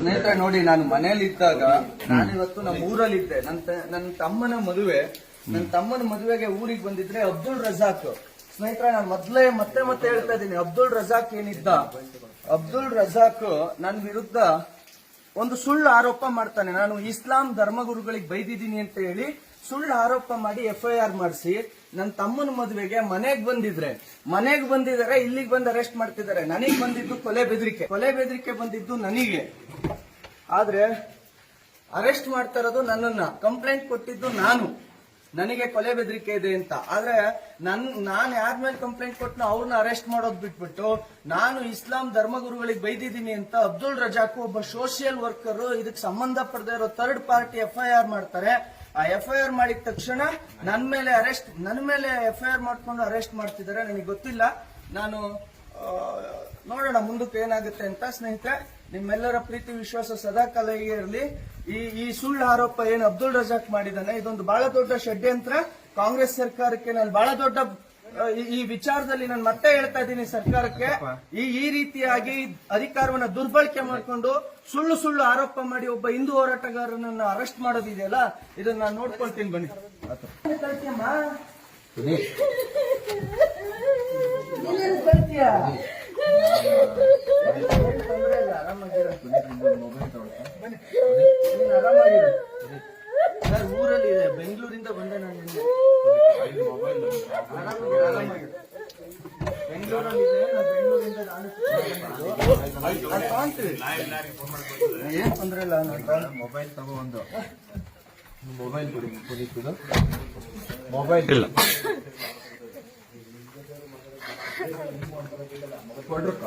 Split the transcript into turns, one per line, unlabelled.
ಸ್ನೇಹಿತರೆ ನೋಡಿ, ನಾನು ಮನೇಲಿ ಇದ್ದಾಗ ನಾನಿವತ್ತು ನಮ್ಮ ಊರಲ್ಲಿದ್ದೆ. ನನ್ನ ತಮ್ಮನ ಮದುವೆಗೆ ಊರಿಗೆ ಬಂದಿದ್ರೆ ಅಬ್ದುಲ್ ರಜಾಕ್ ಸ್ನೇಹಿತರೆ, ನಾನು ಮತ್ತೆ ಹೇಳ್ತಾ ಇದ್ದೀನಿ, ಅಬ್ದುಲ್ ರಜಾಕ್ ಏನಿದ್ದ, ಅಬ್ದುಲ್ ರಜಾಕ್ ನನ್ನ ವಿರುದ್ಧ ಒಂದು ಸುಳ್ಳು ಆರೋಪ ಮಾಡ್ತಾನೆ. ನಾನು ಇಸ್ಲಾಂ ಧರ್ಮಗುರುಗಳಿಗೆ ಬೈದಿದ್ದೀನಿ ಅಂತ ಹೇಳಿ ಸುಳ್ಳು ಆರೋಪ ಮಾಡಿ FIR ಮಾಡಿಸಿ ನನ್ನ ತಮ್ಮನ ಮದುವೆಗೆ ಮನೆಗೆ ಬಂದಿದ್ದಾರೆ, ಇಲ್ಲಿಗೆ ಬಂದು ಅರೆಸ್ಟ್ ಮಾಡ್ತಿದ್ದಾರೆ. ನನಗೆ ಬಂದಿದ್ದು ಕೊಲೆ ಬೆದರಿಕೆ ಬಂದಿದ್ದು ನನಗೆ. ಆದ್ರೆ ಅರೆಸ್ಟ್ ಮಾಡ್ತಾ ಇರೋದು ನನ್ನನ್ನ, ಕಂಪ್ಲೇಂಟ್ ಕೊಟ್ಟಿದ್ದು ನಾನು, ನನಗೆ ಕೊಲೆ ಬೆದರಿಕೆ ಇದೆ ಅಂತ. ಆದ್ರೆ ನಾನು ಯಾರ ಮೇಲೆ ಕಂಪ್ಲೇಂಟ್ ಕೊಟ್ಟನೋ ಅವ್ರನ್ನ ಅರೆಸ್ಟ್ ಮಾಡೋದ್ ಬಿಟ್ಬಿಟ್ಟು ನಾನು ಇಸ್ಲಾಂ ಧರ್ಮಗುರುಗಳಿಗೆ ಬೈದಿದ್ದೀನಿ ಅಂತ ಅಬ್ದುಲ್ ರಜಾಕ್ ಒಬ್ಬ ಸೋಷಿಯಲ್ ವರ್ಕರ್ ಇದಕ್ಕೆ ಸಂಬಂಧಪಡದೇ ಇರೋ ಥರ್ಡ್ ಪಾರ್ಟಿ FIR ಮಾಡ್ತಾರೆ. ಆ FIR ಮಾಡಿದ ತಕ್ಷಣ ನನ್ನ ಮೇಲೆ FIR ಮಾಡ್ಕೊಂಡು ಅರೆಸ್ಟ್ ಮಾಡ್ತಿದ್ದಾರೆ. ನನಗೆ ಗೊತ್ತಿಲ್ಲ, ನಾನು ನೋಡೋಣ ಮುಂದಕ್ಕೆ ಏನಾಗುತ್ತೆ ಅಂತ. ಸ್ನೇಹಿತರೆ, ನಿಮ್ಮೆಲ್ಲರ ಪ್ರೀತಿ ವಿಶ್ವಾಸ ಸದಾಕಾಲ ಇರಲಿ. ಈ ಸುಳ್ಳು ಆರೋಪ ಏನು ಅಬ್ದುಲ್ ರಜಾಕ್ ಮಾಡಿದಾನೆ, ಇದೊಂದು ಬಹಳ ದೊಡ್ಡ ಷಡ್ಯಂತ್ರ. ಕಾಂಗ್ರೆಸ್ ಸರ್ಕಾರಕ್ಕೆ ನಾನು ಬಹಳ ದೊಡ್ಡ ಈ ವಿಚಾರದಲ್ಲಿ ನಾನು ಮತ್ತೆ ಹೇಳ್ತಾ ಇದ್ದೀನಿ, ಸರ್ಕಾರಕ್ಕೆ ಈ ರೀತಿಯಾಗಿ ಅಧಿಕಾರವನ್ನ ದುರ್ಬಳಕೆ ಮಾಡಿಕೊಂಡು ಸುಳ್ಳು ಆರೋಪ ಮಾಡಿ ಒಬ್ಬ ಹಿಂದೂ ಹೋರಾಟಗಾರನನ್ನ ಅರೆಸ್ಟ್ ಮಾಡೋದಿದೆಯಲ್ಲ, ಇದನ್ನ ನಾನು ನೋಡ್ಕೊಳ್ತೀನಿ. ಬನ್ನಿ ಊರಲ್ಲಿ ಇದೆ, ಬೆಂಗಳೂರಿಂದ ಬಂದೆ ನಾನು. ಏನ್ ತೊಂದ್ರೆ ಇಲ್ಲ, ಮೊಬೈಲ್ ತಗೋ, ಒಂದು ಮೊಬೈಲ್ ಮೊಬೈಲ್ ಇಲ್ಲ ಕೊಡ್ರಪ್ಪ.